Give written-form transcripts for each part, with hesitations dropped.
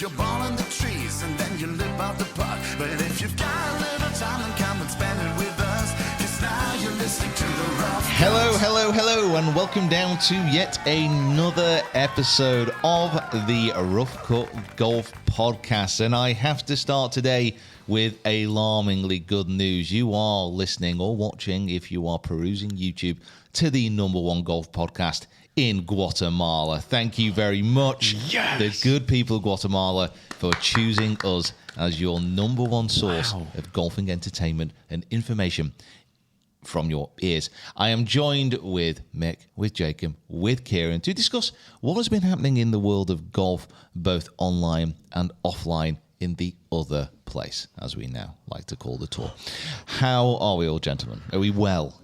your ball in the trees and then you live out the park. But if you've got a little time, then come and spend it with us. 'Cause now you're listening to the Rough. Hello, and welcome down to yet another episode of the Rough Cut Golf Podcast. And I have to start today with alarmingly good news. You are listening or watching, if you are perusing YouTube, to the #1 golf podcast in Guatemala. Thank you very much, the good people of Guatemala, for choosing us as your #1 source of golfing entertainment and information from your ears. I am joined with Mick, with Jacob, with Kieran to discuss what has been happening in the world of golf, both online and offline, in the other place, as we now like to call the tour. How are we all, gentlemen? Are we well?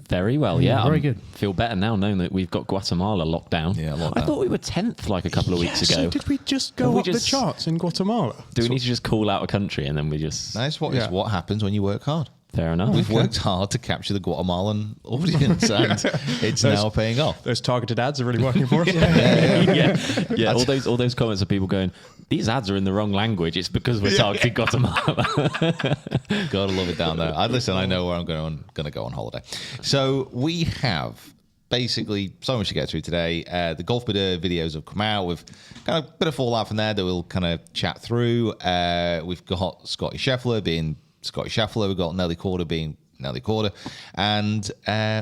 Very well, yeah. Very good. Feel better now knowing that we've got Guatemala locked down. Yeah, locked down. I thought we were 10th like a couple of weeks ago. So did we just go up the charts in Guatemala? Do we need to just call out a country and then we just... That's what is what happens when you work hard. Fair enough. We've worked hard to capture the Guatemalan audience, and it's now paying off. Those targeted ads are really working for us. yeah. All those comments of people going, these ads are in the wrong language. It's because we're targeting Guatemala. Gotta love it down there. I know where I'm going to go on holiday. So we have basically so much to get through today. The Golfbidder videos have come out. We've got a bit of fallout from there that we'll kind of chat through. We've got Scottie Scheffler being Scottie Scheffler. We've got Nelly Corder being Nelly Corder, and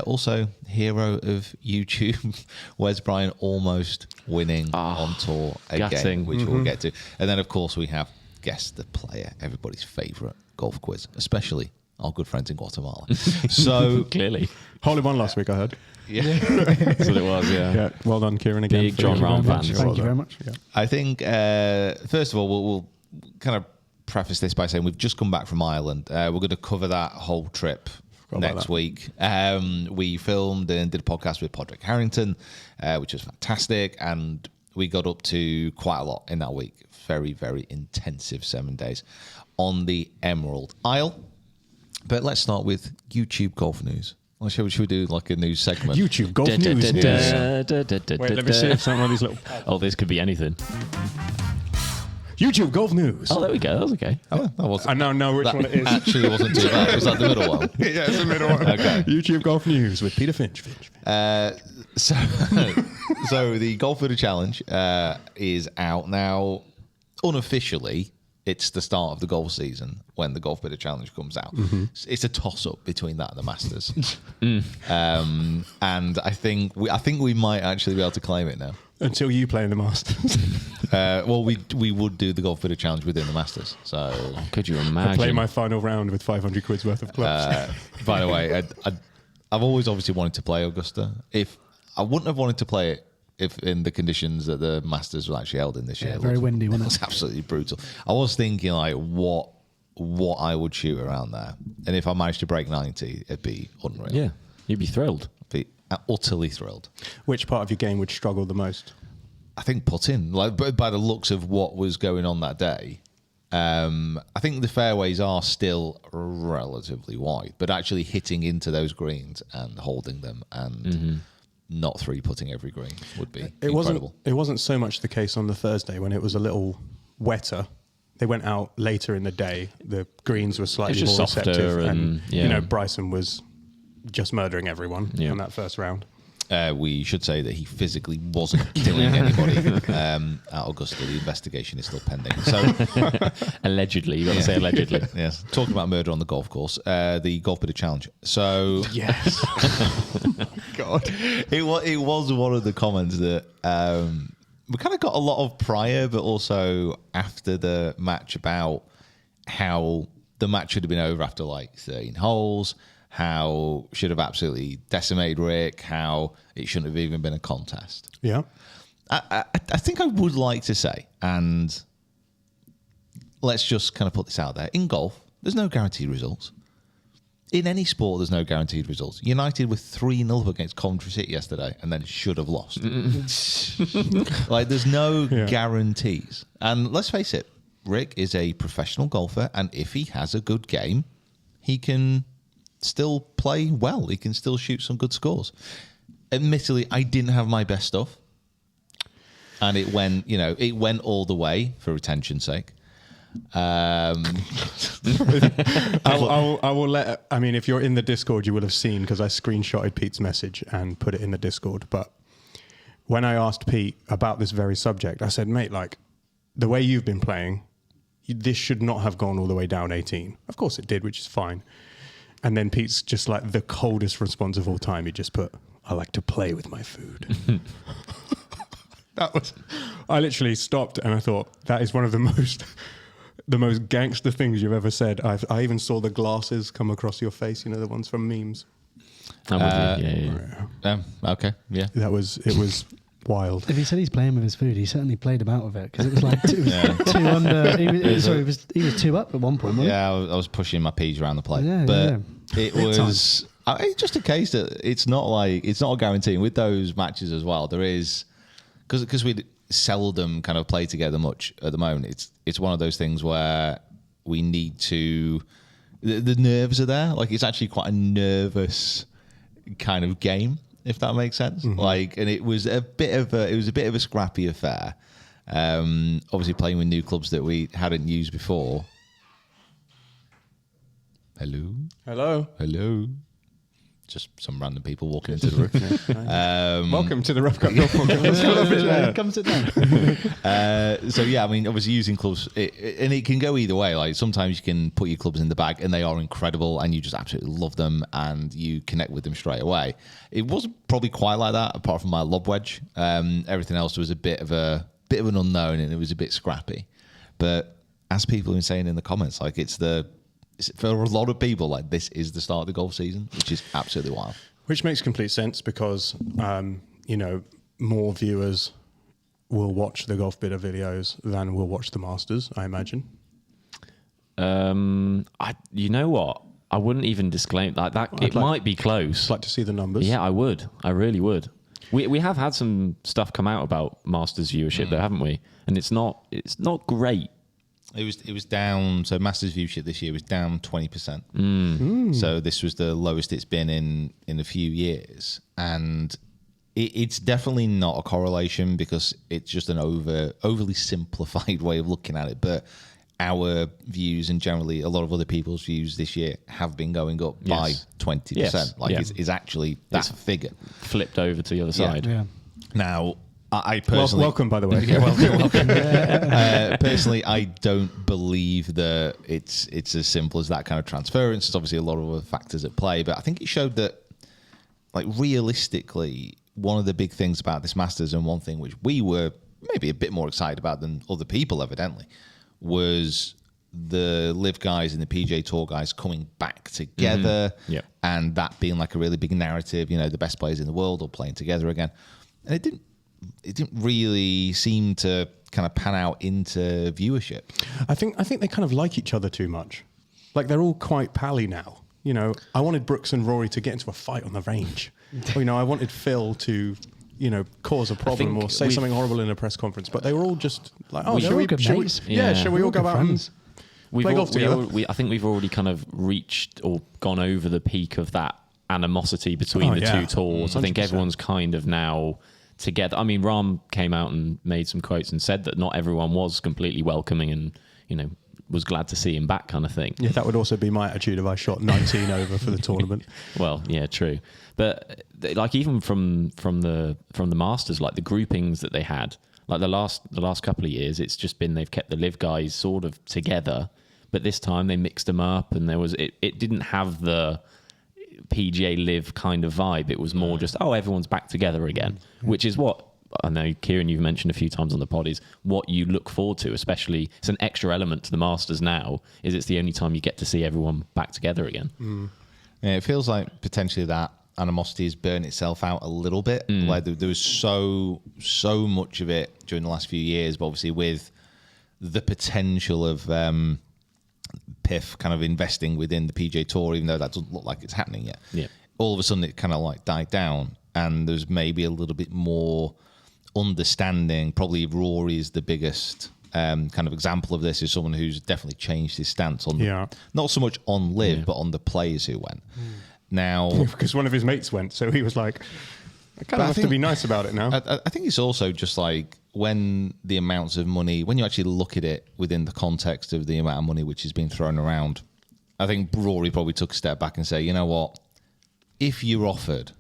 also hero of YouTube, Wes Bryan, almost winning on tour again, gutting. which we'll get to. And then, of course, we have Guess the Player, everybody's favourite golf quiz, especially our good friends in Guatemala. So clearly. Hole in one last week, I heard. Yeah. That's what it was, yeah. Well done, Kieran, again. Big John Rahm fans. Thank you very much. Yeah. I think, first of all, we'll kind of preface this by saying we've just come back from Ireland. We're going to cover that whole trip next week. We filmed and did a podcast with Podrick Harrington, which was fantastic, and we got up to quite a lot in that week. Very, very intensive 7 days on the Emerald Isle. But let's start with YouTube golf news. Well, should we do like a news segment? YouTube golf news. Wait, let me see if some of these little... Oh, this could be anything. YouTube golf news. Oh, there we go. That was okay. Oh, that wasn't, I now know which one it is. Actually wasn't too bad. Was that the middle one? Yeah, it's the middle one. Okay. YouTube golf news with Peter Finch. So the Golfbidder Challenge is out now. Unofficially, it's the start of the golf season when the Golfbidder Challenge comes out. Mm-hmm. It's a toss-up between that and the Masters. And I think we might actually be able to claim it now. Until you play in the Masters. Well, we would do the Golfbidder Challenge within the Masters. So could you imagine? I play my final round with 500 quid's worth of clubs. By the way, I've always obviously wanted to play Augusta. If I wouldn't have wanted to play it if in the conditions that the Masters were actually held in this year. Very windy, wasn't it? It was absolutely brutal. I was thinking like what I would shoot around there, and if I managed to break 90, it'd be unreal. Yeah, you'd be thrilled. Be utterly thrilled. Which part of your game would struggle the most? I think putting, like by the looks of what was going on that day, I think the fairways are still relatively wide, but actually hitting into those greens and holding them and not three-putting every green would be incredible. It wasn't so much the case on the Thursday when it was a little wetter. They went out later in the day. The greens were slightly more softer receptive, and you know, Bryson was just murdering everyone in that first round. We should say that he physically wasn't killing anybody at Augusta. The investigation is still pending. So, allegedly, you got to say allegedly. Yes, talking about murder on the golf course, the Golfbidder Challenge. So, yes, God, it was one of the comments that we kind of got a lot of prior, but also after the match about how the match should have been over after like 13 holes. How should have absolutely decimated Rick, how it shouldn't have even been a contest. Yeah. I think I would like to say, and let's just kind of put this out there, in golf, there's no guaranteed results. In any sport, there's no guaranteed results. United were 3-0 up against Coventry City yesterday and then should have lost. Like, there's no guarantees. And let's face it, Rick is a professional golfer, and if he has a good game, he can still play well. He can still shoot some good scores. Admittedly, I didn't have my best stuff. and it went all the way for retention's sake. I will let. I mean, if you're in the Discord, you will have seen because I screenshotted Pete's message and put it in the Discord. But when I asked Pete about this very subject, I said, "Mate, like the way you've been playing, this should not have gone all the way down 18. Of course it did, which is fine." And then Pete's just like the coldest response of all time. He just put, "I like to play with my food." I literally stopped and I thought that is one of the most gangster things you've ever said. I even saw the glasses come across your face, the ones from memes. I'm with you. Yeah. Okay, yeah. It was wild. If he said he's playing with his food, he certainly played about with it because it was like two under. He was 2 up at one point, wasn't Yeah, I was pushing my peas around the plate. Yeah, but yeah. it was it's just a case that it's not a guarantee. And with those matches as well, there is, because we seldom kind of play together much at the moment, it's one of those things where we need to, the nerves are there. Like, it's actually quite a nervous kind of game, if that makes sense. Mm-hmm. And it was a bit of a scrappy affair. Obviously playing with new clubs that we hadn't used before. Hello. Just some random people walking into the room. Welcome to the Rough Cut Golf Podcast. Come sit down. So yeah, I mean, obviously using clubs, and it can go either way. Like, sometimes you can put your clubs in the bag and they are incredible and you just absolutely love them and you connect with them straight away. It wasn't probably quite like that, apart from my lob wedge. Everything else was a bit of an unknown and it was a bit scrappy. But as people have been saying in the comments, like, for a lot of people, like, this is the start of the golf season, which is absolutely wild. Which makes complete sense because, more viewers will watch the Golfbidder videos than will watch the Masters, I imagine. You know what? I wouldn't even disclaim that. It might be close. I'd like to see the numbers. Yeah, I would. I really would. We have had some stuff come out about Masters viewership, though, haven't we? And it's not great. It was down. So Masters viewership this year was down 20%. So this was the lowest it's been in a few years, and it's definitely not a correlation because it's just an overly simplified way of looking at it. But our views and generally a lot of other people's views this year have been going up by 20%. Yes. Is actually that figure flipped over to the other side. Yeah. Now, I personally welcome, by the way. Yeah, welcome. Personally, I don't believe that it's as simple as that kind of transference. There's obviously a lot of other factors at play, but I think it showed that, like, realistically, one of the big things about this Masters, and one thing which we were maybe a bit more excited about than other people, evidently, was the LIV guys and the PGA Tour guys coming back together, and that being like a really big narrative. The best players in the world all playing together again, and it didn't really seem to kind of pan out into viewership. I think they kind of like each other too much. Like, they're all quite pally now. I wanted Brooks and Rory to get into a fight on the range. Or, I wanted Phil to, cause a problem or say something horrible in a press conference. But they were all just like, oh, shall we all go out and play golf together? I think we've already kind of reached or gone over the peak of that animosity between the two tours. 100%. I think everyone's kind of now together. I mean, Rahm came out and made some quotes and said that not everyone was completely welcoming and, was glad to see him back, kind of thing. Yeah, that would also be my attitude if I shot 19 over for the tournament. Well, yeah, true. But like, even from the Masters, like the groupings that they had, like the last couple of years, it's just been they've kept the LIV guys sort of together, but this time they mixed them up, and there was it didn't have the PGA LIV kind of vibe. It was more just, everyone's back together again, which is what I know, Kieran, you've mentioned a few times on the pod, is what you look forward to. Especially, it's an extra element to the Masters now, is it's the only time you get to see everyone back together again. Yeah, it feels like potentially that animosity has burned itself out a little bit. Like, there was so much of it during the last few years, but obviously with the potential of PIF kind of investing within the PGA Tour, even though that doesn't look like it's happening yet. Yeah. All of a sudden it kind of like died down, and there's maybe a little bit more understanding. Probably Rory is the biggest kind of example of this, is someone who's definitely changed his stance on not so much on LIV, but on the players who went. Now, because one of his mates went, so he was like, I kind of have to be nice about it now. I think it's also just like when the amounts of money, when you actually look at it within the context of the amount of money which has been thrown around, I think Rory probably took a step back and say, you know what, if you're offered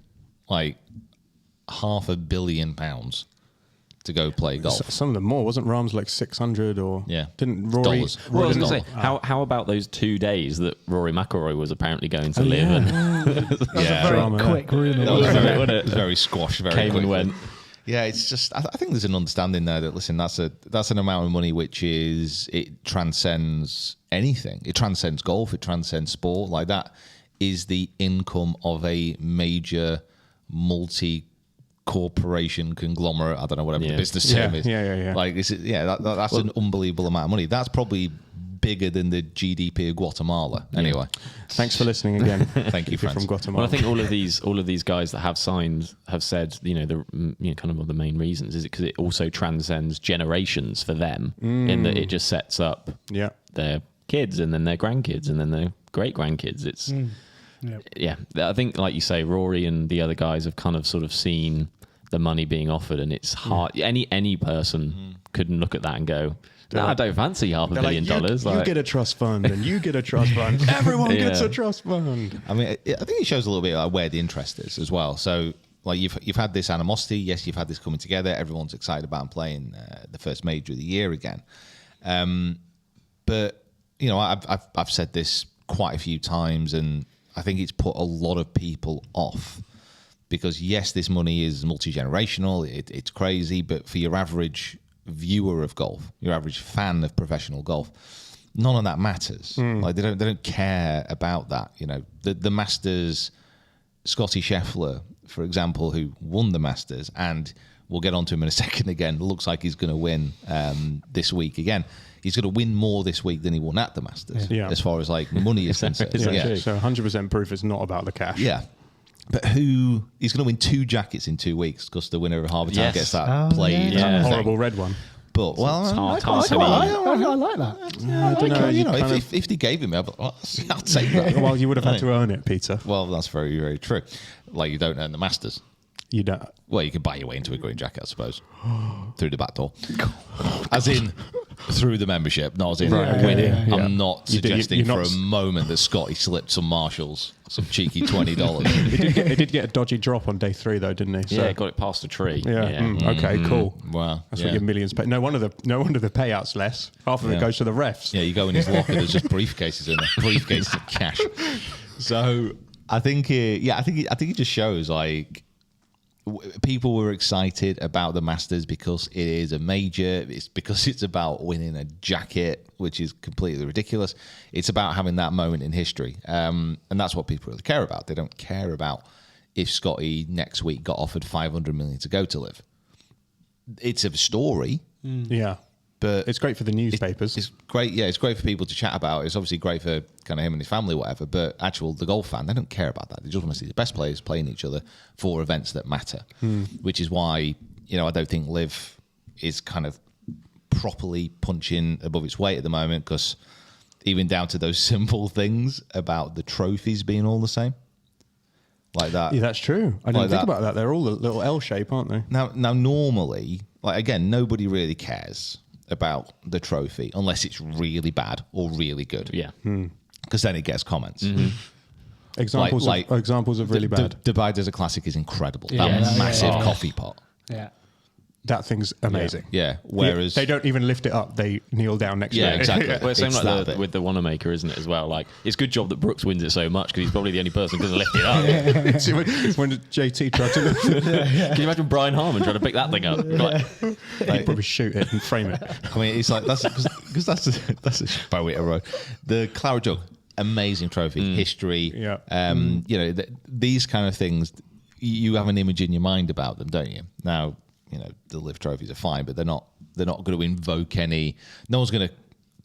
like £500 million to go play golf. Some of them more. Wasn't Rahm's like 600 or... Yeah. Didn't Rory... Dollars. Well, I was Rory going to say, how about those 2 days that Rory McIlroy was apparently going to live? And That was a very Drama, quick rumour. That was wasn't it? very squash, very came quickly. and went. Yeah, it's just I think there's an understanding there that listen, that's an amount of money which it transcends anything. It transcends golf. It transcends sport. Like that is the income of a major multi-corporation conglomerate. I don't know whatever the business term is. Yeah. Like that's an unbelievable amount of money. That's probably bigger than the GDP of Guatemala. Anyway, Thanks for listening again. Thank you, If you're friends. from Guatemala. Well, I think all of these guys that have signed have said, kind of one of the main reasons is it because it also transcends generations for them in that it just sets up Yeah. their kids and then their grandkids and then their great grandkids. It's yeah. I think like you say, Rory and the other guys have kind of sort of seen the money being offered, and it's hard. Any person couldn't look at that and go, "No, I don't fancy $500 million." You get a trust fund and you get a trust fund. Everyone gets a trust fund. I mean, I think it shows a little bit like where the interest is as well. So, like you've had this animosity. Yes, you've had this coming together. Everyone's excited about playing the first major of the year again. But I've said this quite a few times, and I think it's put a lot of people off because yes, this money is multi-generational. It's crazy, but for your average viewer of golf, your average fan of professional golf, none of that matters. Like they don't care about that. The Masters, Scottie Scheffler, for example, who won the Masters, and we'll get onto him in a second again, looks like he's going to win this week again. He's going to win more this week than he won at the Masters, as far as like money is concerned. Yeah. So 100% proof it's not about the cash. Yeah. But he's going to win 2 jackets in 2 weeks because the winner of Harbour Town gets that played. yeah. thing. Horrible red one. But It's hard I to be- like that. I don't know. If they gave him, I'll take that. Well, you would have had to earn it, Peter. Well, that's very, very true. Like you don't earn the Masters. You don't. Well, you can buy your way into a green jacket, I suppose, through the back door. As in, through the membership, not as in winning. Yeah. I'm not suggesting you're for not a moment that Scotty slipped some Marshalls, some cheeky $20. He did get a dodgy drop on day 3, though, didn't he? Yeah, got it past a tree. Yeah. Okay. Cool. Wow. That's what your millions pay. No wonder the payouts less. Half of it Yeah. goes to the refs. Yeah, you go in his locker, there's just briefcases in there, briefcases of cash. So I think it just shows like people were excited about the Masters because it is a major. It's because it's about winning a jacket, which is completely ridiculous. It's about having that moment in history, and that's what people really care about. They don't care about if Scotty next week got offered $500 million to go to live. It's a story. Yeah. But It's great for the newspapers. It's great, yeah. It's great for people to chat about. It's obviously great for kind of him and his family, whatever. But the golf fan, they don't care about that. They just want to see the best players playing each other for events that matter. Which is why I don't think Liv is kind of properly punching above its weight at the moment, because even down to those simple things about the trophies being all the same, like that. Yeah, that's true. I didn't Like think that. about that. They're all a little L shape, aren't they? Now, normally, like again, nobody really cares about the trophy unless it's really bad or really good. Yeah. Because then it gets comments. Examples of really bad. Dubai Desert Classic is incredible. Yeah, That yeah, massive yeah. coffee pot. Yeah. That thing's amazing. Yeah. Whereas they don't even lift it up; they kneel down next Yeah, to it. exactly. Well, it's same It's like that bit. with the Wanamaker, isn't it, as well? Like, it's a good job that Brooks wins it so much because he's probably the only person who can lift it up. See, when JT tried to lift it, Can you imagine Brian Harmon trying to pick that thing up? Like, he'd probably shoot it and frame it. I mean, it's like that's a Bowie road. The Claret Jug, amazing trophy, history. Yeah. These kind of things, you have an image in your mind about them, don't you? Now, the Live trophies are fine, but they're not going to invoke any. No one's going to.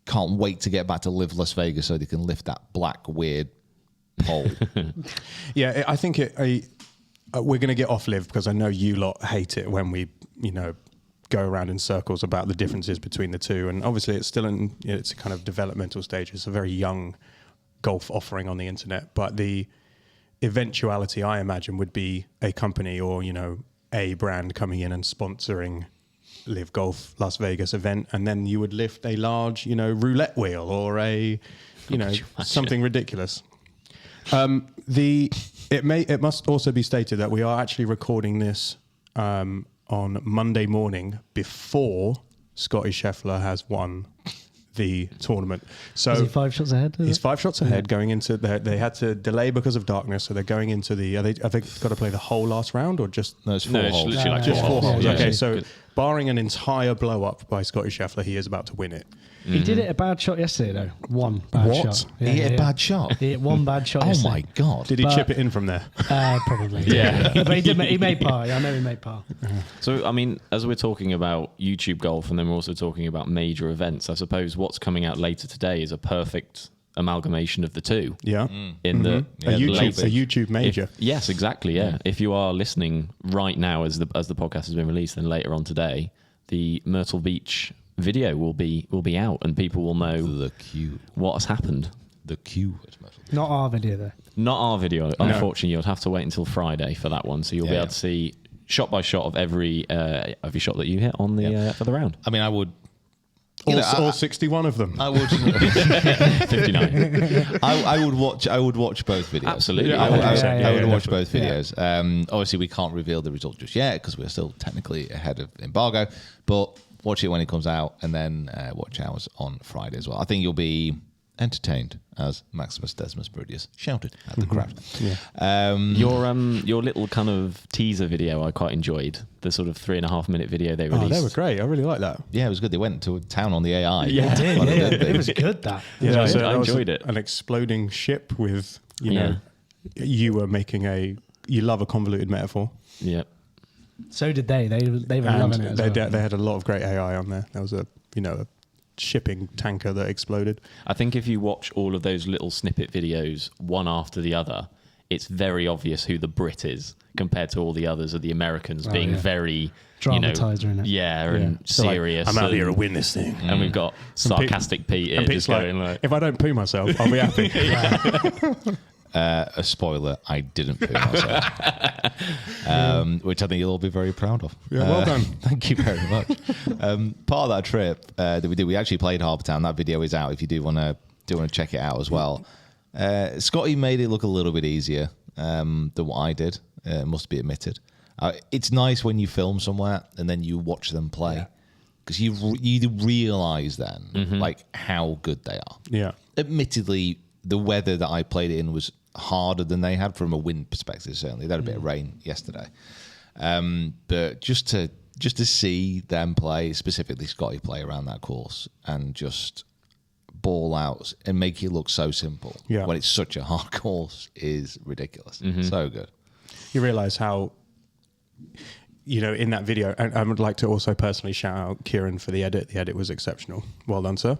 Can't wait to get back to Live Las Vegas so they can lift that black weird pole. Yeah, I think we're going to get off Live because I know you lot hate it when we, go around in circles about the differences between the two. And obviously, it's still it's a kind of developmental stage. It's a very young golf offering on the internet, but the eventuality I imagine would be a company or a brand coming in and sponsoring Live Golf Las Vegas event, and then you would lift a large, roulette wheel or something ridiculous. It must also be stated that we are actually recording this on Monday morning before Scottie Scheffler has won the tournament. So Is he 5 shots ahead? He's 5 shots ahead going into they had to delay because of darkness, so they're going into have they got to play the whole last round or just it's 4 holes. literally like just 4 holes? Yeah, Okay, yeah. so Good. barring an entire blow up by Scottie Scheffler, he is about to win it. He did it a bad shot yesterday, though. One bad What? shot. He hit a bad shot. He hit one bad shot Oh yesterday. my god! Did he But- chip it in from there? Probably. Yeah. But he made par. I know he made par. So, I mean, as we're talking about YouTube golf and then we're also talking about major events, I suppose what's coming out later today is a perfect amalgamation of the two. Yeah. In the A later- YouTube major. Yes, exactly. Yeah. If you are listening right now as the podcast has been released, then later on today, the Myrtle Beach video will be out and people will know The Q. what has happened. The Q. Not our video, though. Not our video, unfortunately. You'll have to wait until Friday for that one, so you'll be able to see shot by shot of every shot that you hit on the for the round. I mean, I would. All 61 of them. I would. 59. I would watch both videos. Absolutely. I would, I would watch definitely. both videos. Obviously, we can't reveal the result just yet because we're still technically ahead of embargo. But watch it when it comes out, and then watch ours on Friday as well. I think you'll be entertained, as Maximus Decimus Meridius shouted at the crowd. Your little kind of teaser video I quite enjoyed. The sort of 3.5 minute video they released. Oh, they were great. I really like that. Yeah, it was good. They went to town on the AI. Yeah, It Well, did. they- It was good, that. Yeah, that I was enjoyed it. An exploding ship with, you were making you love a convoluted metaphor. Yeah. So did they. They were And loving it as well. they had a lot of great AI on there. There was a shipping tanker that exploded. I think if you watch all of those little snippet videos one after the other, it's very obvious who the Brit is compared to all the others of the Americans being very Dramatiser, innit? and So, like, serious. I'm out here to and- win this thing. And we've got sarcastic Pete here And just Pete's like, going like, if I don't poo myself, I'll be happy. A spoiler, I didn't poo myself. Which I think you'll all be very proud of. Yeah, well done. Thank you very much. Part of that trip that we did, we actually played Harbour Town. That video is out if you do want to check it out as well. Scottie made it look a little bit easier than what I did, must be admitted. It's nice when you film somewhere and then you watch them play because you realise then like how good they are. Yeah. Admittedly, the weather that I played it in was harder than they had from a wind perspective. Certainly, they had a bit of rain yesterday, but just to see them play, specifically Scottie play around that course and just ball out and make it look so simple when it's such a hard course is ridiculous. So good. You realise how, in that video, and I would like to also personally shout out Kieran for the edit. The edit was exceptional. Well done, sir.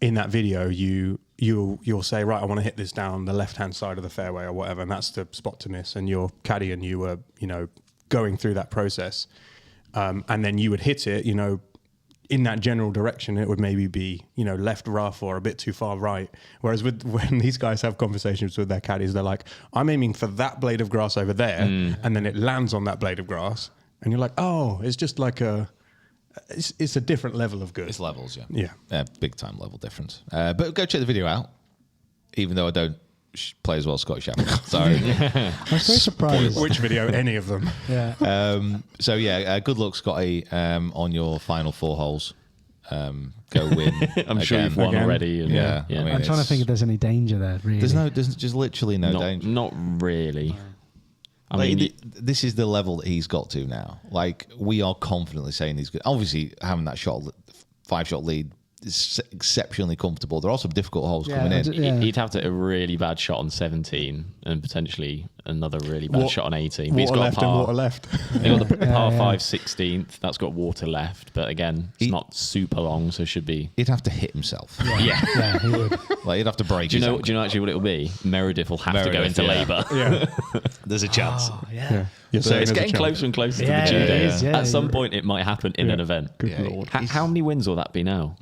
In that video, you'll say, right, I want to hit this down the left-hand side of the fairway or whatever, and that's the spot to miss. And your caddy and you were, going through that process. And then you would hit it, in that general direction. It would maybe be, left rough or a bit too far right. Whereas when these guys have conversations with their caddies, they're like, I'm aiming for that blade of grass over there. And then it lands on that blade of grass. And you're like, oh, it's just like it's a different level of good. It's levels, Yeah. big time level difference. But go check the video out, even though I don't play as well as Scottie Scheffler. Sorry. I was very surprised. Which video? Any of them. Yeah. Good luck, Scottie, on your final 4 holes. Go win. I'm sure you've won Again. already. And, Yeah, I mean, I'm trying to think if there's any danger there, really. There's just literally no danger. Not really. I Like, mean, this is the level that he's got to now. Like, we are confidently saying he's good. Obviously, having that 5-shot lead is exceptionally comfortable. There are some difficult holes coming in. Yeah. he'd have to hit a really bad shot on 17 and potentially another really bad shot on 18. But he's Water got left par, and water left. He's got the par 5 16th. That's got water left. But again, it's not super long, so should be. He'd have to hit himself. Yeah, he would. Like, he'd have to break Do you his know ankle. actually what it'll be? Meredith will have to go Meredith, into yeah. labour. Yeah. There's a chance. Yeah. You're So saying it's there's a getting chance. closer and closer Yeah, to the it due is, date. yeah, At some yeah. point, it might happen in an event. Good Yeah, Lord. How many wins will that be now?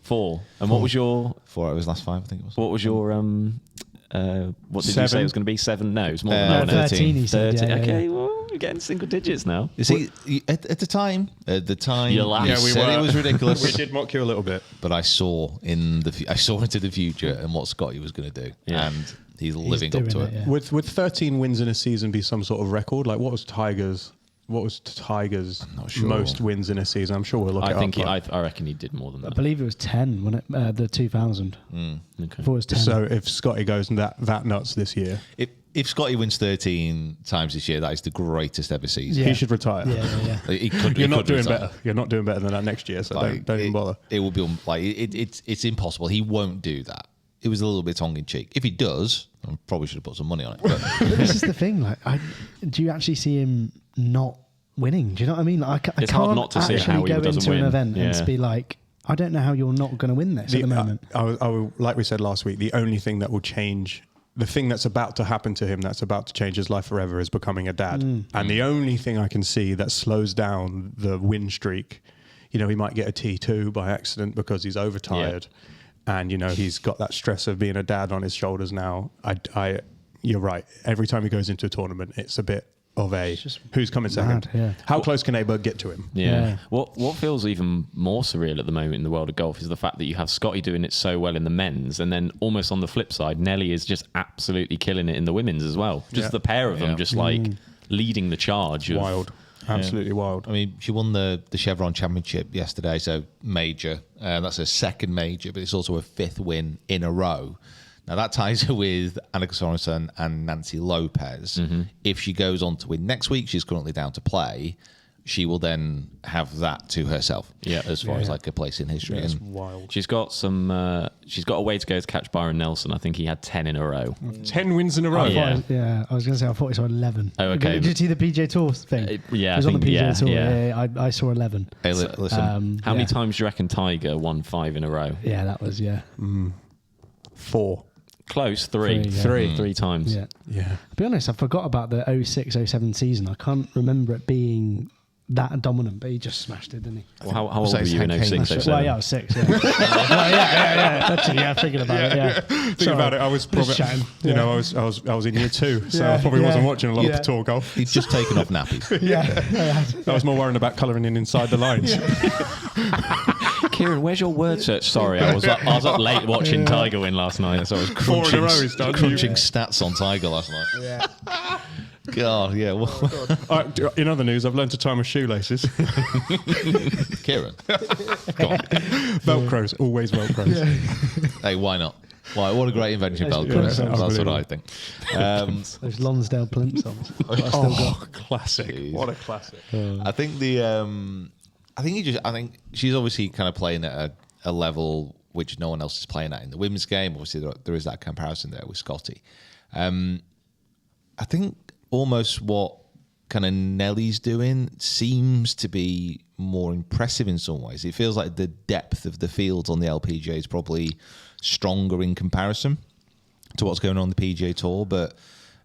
4. And what was your 4 out of his last 5, I think it was. what was your what did you say 7? it was going to be? 7? No, it's more than Uh, that. wasn't it? 13, he said. 13. Yeah, Okay, yeah. well, We're getting single digits now. You see, at the time, You laughed. you Yeah, we said were. it was ridiculous. We did mock you a little bit. But I saw into the future and what Scotty was going to do, Yeah. and he's living up doing to it, it. yeah. Would 13 wins in a season be some sort of record? Like, what was Tiger's not sure. most wins in a season? I'm sure we'll look I it think up. I reckon he did more than I that. believe it was 10 when the 2000. Okay. I thought it was 10. So if Scotty goes that nuts this year, If Scotty wins 13 times this year, that is the greatest ever season. Yeah. he should retire. Yeah. He could, You're he not could doing retire. better. You're not doing better than that next year. So Like, don't even bother. It will be it's impossible. He won't do that. It was a little bit tongue in cheek. If he does, I probably should have put some money on it. But But this is the thing. Like, do you actually see him not winning? Do you know what I mean? Like, I It's can't hard not to see actually how he go doesn't into win. an event and Yeah. be like, I don't know how you're not going to win this at the moment. Like we said last week, the only thing that will change, the thing that's about to happen to him, that's about to change his life forever, is becoming a dad. And the only thing I can see that slows down the win streak, he might get a T2 by accident because he's overtired. And, he's got that stress of being a dad on his shoulders now. You're right. Every time he goes into a tournament, it's a bit of who's coming second. yeah. How close can Aberg get to him? Yeah. What feels even more surreal at the moment in the world of golf is the fact that you have Scotty doing it so well in the men's, and then almost on the flip side, Nelly is just absolutely killing it in the women's as well. Just Yeah. the pair of them, Yeah. just like leading the charge. Of, Wild. Absolutely wild. I mean, she won the Chevron Championship yesterday, so major. That's her second major, but it's also her fifth win in a row. Now, that ties her with Annika Sorensen and Nancy Lopez. If she goes on to win next week, she's currently down to play. She will then have that to herself, as far as like a place in history. That's And wild. She's got some. She's got a way to go to catch Byron Nelson. I think he had 10 in a row. 10 wins in a row. Yeah. I was going to say, I thought he saw 11. Oh, okay. Did you see the PGA Tour thing? Yeah, He was I on the think- PGA Tour. yeah. I saw 11. hey, listen, How many times do you reckon Tiger won 5 in a row? Yeah, that was, 4. Close, 3. Three, yeah. 3 times. Yeah. Yeah. To be honest, I forgot about the 06-07 season. I can't remember it being that dominant, but he just smashed it, didn't he? Well, how old So were it's you in Hank 06, Haynes. 07? Well, yeah, I was 6. Yeah. Actually, thinking about it. Yeah. Think about it. I was probably, chatting. I was in year 2, so Yeah, I probably wasn't yeah, watching a lot yeah. of tour golf. he's just taken off nappies. Yeah. I was more worrying about colouring in inside the lines. Kieran, where's your word search? Sorry, I was up late watching Tiger win last night. So I was 4 in a crunching, row he's done. crunching stats on Tiger last night. Yeah. God, yeah. Well, All right, in other news, I've learned to tie my shoelaces. Kieran, come on. Velcros, always Velcros. Hey, why not? Why? What a great invention, That's- Velcro. yeah, That's what unbelievable. I think. Those Lonsdale plimp songs. that I still got. Classic. Jeez. What a classic. I think I think she's obviously kind of playing at a level which no one else is playing at in the women's game. Obviously, there is that comparison there with Scotty. I think almost what kind of Nelly's doing seems to be more impressive in some ways. It feels like the depth of the fields on the LPGA is probably stronger in comparison to what's going on the PGA Tour, but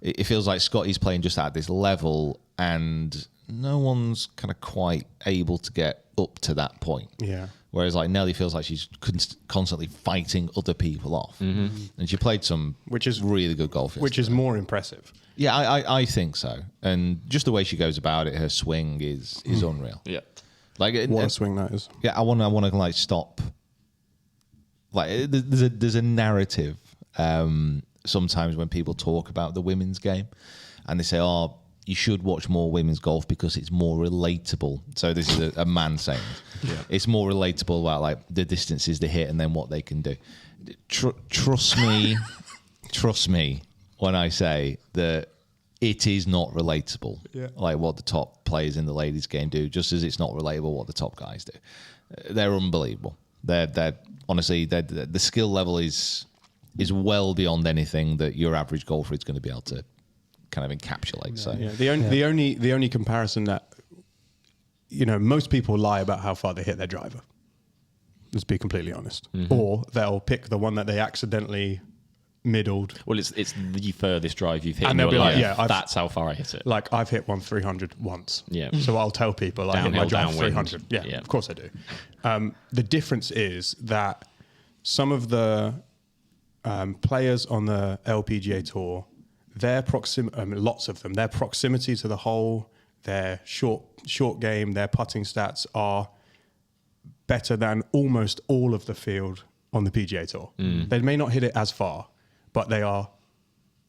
it feels like Scotty's playing just at this level and no one's kind of quite able to get up to that point. Yeah. Whereas like Nelly feels like she's constantly fighting other people off. And she played some Which is really good golf Which is yesterday. more impressive. Yeah, I think so. And just the way she goes about it, her swing is unreal. Yeah. Like What a swing that is. yeah, I want to like stop. Like there's a narrative sometimes when people talk about the women's game, and they say, "Oh, you should watch more women's golf because it's more relatable." So this is a man saying it. It's more relatable about like the distances they hit and then what they can do. Trust me when I say that it is not relatable. Yeah. Like what the top players in the ladies' game do, just as it's not relatable what the top guys do. They're unbelievable. They're honestly, the skill level is well beyond anything that your average golfer is going to be able to kind of encapsulate. So Yeah. The only comparison that most people lie about how far they hit their driver. Let's be completely honest. Or they'll pick the one that they accidentally middled. Well, it's the furthest drive you've hit And in they'll your be like, life. yeah, I've- that's how far I hit it. Like I've hit one 300 once. Yeah. So I'll tell people I hit my Downhill, drive downwind. 300. Yeah, Yeah. of course I do. The difference is that some of the players on the LPGA tour, their lots of them, their proximity to the hole, their short game, their putting stats are better than almost all of the field on the PGA Tour. They may not hit it as far, but they are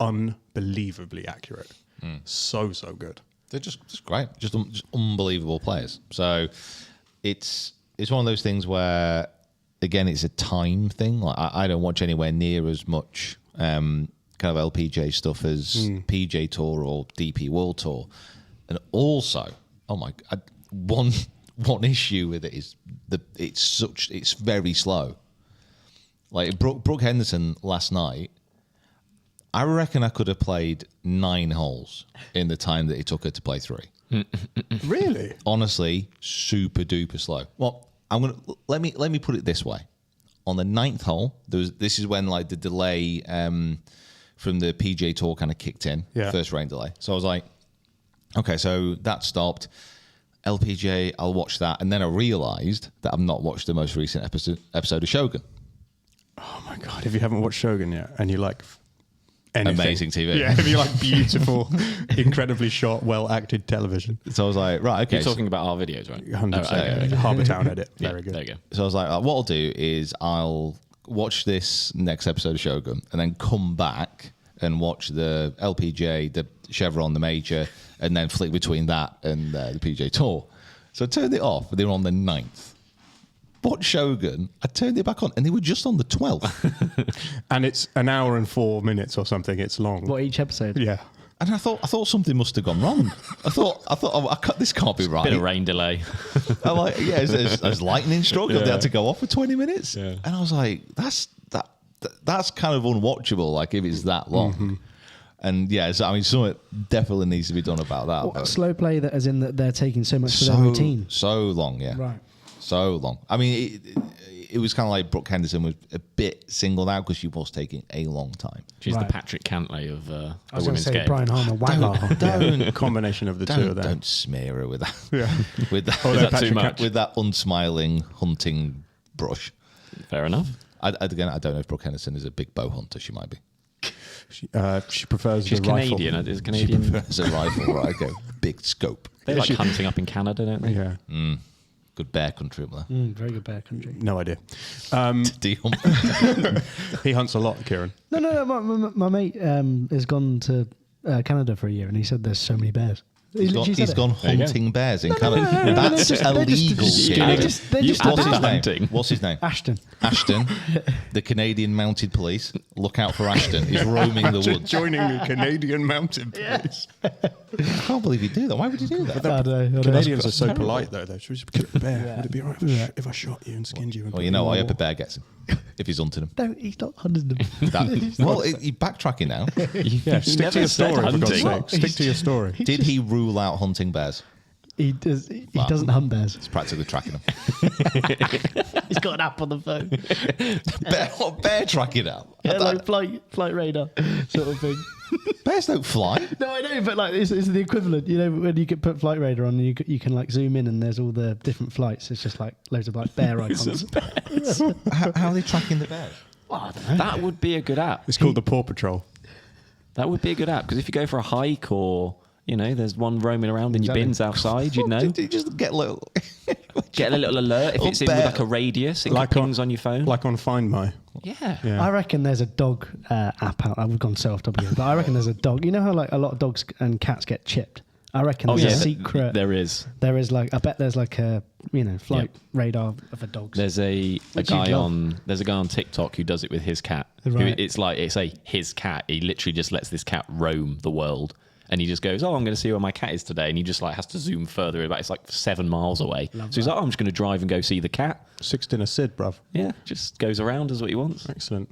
unbelievably accurate. So good. They're just great, just unbelievable players. So it's one of those things where, again, it's a time thing. Like I don't watch anywhere near as much kind of LPGA stuff as PGA Tour or DP World Tour, and also, oh my God, one issue with it is it's very slow. Like Brooke Henderson last night, I reckon I could have played 9 holes in the time that it took her to play 3. Really? Honestly, super duper slow. Well, let me put it this way. On the 9th hole, this is when like the delay from the PGA Tour kind of kicked in, first rain delay. So I was like, okay, so that stopped. LPGA, I'll watch that, and then I realised that I've not watched the most recent episode of Shogun. Oh my God! If you haven't watched Shogun yet, and you like anything, amazing TV, yeah, if you like beautiful, incredibly shot, well acted television. So I was like, right, okay. You're talking about our videos, right? 100%. Harbour Town edit, very good. There you go. So I was like, what I'll do is I'll watch this next episode of Shogun, and then come back and watch the LPGA, the Chevron, the Major, and then flick between that and the PGA Tour. So I turned it off. They were on the 9th. Watch Shogun. I turned it back on, and they were just on the 12th. And it's an hour and 4 minutes or something. It's long. What, each episode? Yeah. And I thought something must have gone wrong. I thought, this can't be right. Bit of rain delay. I'm like, yeah, there's lightning struck. They had to go off for 20 minutes. Yeah. And I was like, that's kind of unwatchable. Like if it's that long. Mm-hmm. And yeah, so I mean, something definitely needs to be done about that. What, slow play, that as in that they're taking so much for their routine. So long, yeah. Right. So long. I mean, it was kind of like Brooke Henderson was a bit singled out because she was taking a long time. She's Right. the Patrick Cantlay of the I was going to women's say game. Brian Harmer. Wow. Don't combination of the two of them. Don't smear her with that. Yeah. with that, Although Is that Patrick too much? with that unsmiling hunting brush. Fair enough. Again, I don't know if Brooke Henderson is a big bow hunter. She might be. She prefers She's the rifle. Canadian. Is She Canadian? prefers a rifle, right? Okay, big scope. They like hunting up in Canada, don't they? Yeah. Good bear country up there. Very good bear country. No idea. Do you hunt? He hunts a lot, Kieran. No. My mate has gone to Canada for a year, and he said there's so many bears. He's gone There you go. hunting bears in Canada. no, That's they're illegal. just- in they're Canada. just- they're You just- added What's his the name? hunting. What's his name? Ashton. Ashton, the Canadian Mounted Police. Look out for Ashton. He's roaming the woods. Joining the Canadian Mounted Police. I can't believe he'd do that. Why would he do that? I don't know. Canadians are so polite, though. Should we just kill a bear? Would it be all right if I shot you and skinned you? And Well, you know, I hope a bear gets him if he's hunting him. No, he's not hunting them. Well, you're backtracking now. Yeah, stick to never your said story, for God's hunting. sake. Stick to your story. Did he rule out hunting bears? He does. He doesn't hunt bears. It's practically tracking them. He's got an app on the phone. Bear tracking out. Yeah, like flight radar sort of thing. Bears don't fly. No, I know, but like it's the equivalent. You know, when you can put flight radar on, you can like zoom in, and there's all the different flights. It's just like loads of like bear icons. How are they tracking the bears? Oh, I don't know. That would be a good app. It's called the Paw Patrol. That would be a good app because if you go for a hike or there's one roaming around in your Exactly. bins outside, you'd know. You just get little. Get a little alert if it's in with like a radius. It Like pings on your phone. Like on Find My. Yeah. Yeah. I reckon there's a dog app out. We've gone so off topic again, but I reckon there's a dog. You know how like a lot of dogs and cats get chipped. I reckon there's a secret. There is. There is like I bet there's like a flight radar of a dog's. There's a Which guy you'd love. on TikTok who does it with his cat. Right. It's his cat. He literally just lets this cat roam the world. And he just goes, I'm going to see where my cat is today. And he just like has to zoom further. It's like 7 miles away. So he's like, I'm just going to drive and go see the cat. Sixth in a Sid, bruv. Yeah, just goes around, does what he wants. Excellent.